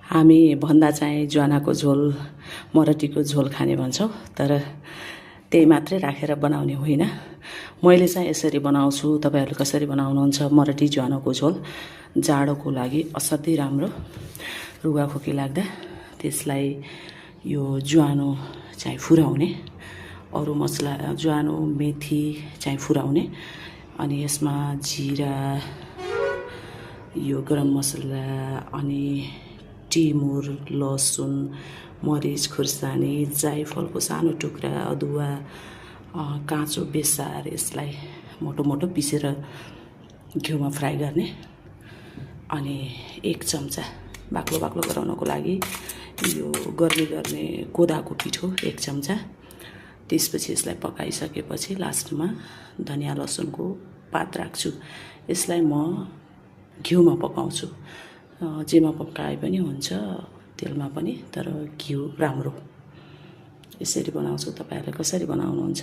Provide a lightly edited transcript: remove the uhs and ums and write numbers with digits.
हामी भन्दा चाहिँ ज्वानाको झोल मरटीको झोल खाने भन्छौँ, तर त्यही मात्रै राखेर बनाउने होइन। मैले चाहिँ यसरी बनाउँछु। तपाईहरुले कसरी बनाउनुहुन्छ? मरटी ज्वानोको झोल जाडोको लागि असाध्यै राम्रो। रुगाखोकी लाग्दा त्यसलाई यो ज्वानो चाहिँ फुराउने, अरू मसला ज्वानो मेथी चाहिँ फुराउने, अनि यसमा जिरा, यो गरम मसला, अनि टिमुर, लसुन, मरिच खुर्सानी, जायफलको सानो टुक्रा, अदुवा, काँचो बेसार, यसलाई मोटो मोटो पिसेर घिउमा फ्राई गर्ने। अनि 1 चम्चा बाक्लो बाक्लो गराउनको लागि यो गर्ने कोदाको पिठो 1 चम्चा। त्यसपछि यसलाई पकाइसकेपछि लास्टमा धनिया लसुनको पात राख्छु। यसलाई म घिउमा पकाउँछु। जेमा पकाए पनि हुन्छ, तेलमा पनि, तर घिउ राम्रो। यसरी बनाउँछु। तपाईहरुले कसरी बनाउनुहुन्छ?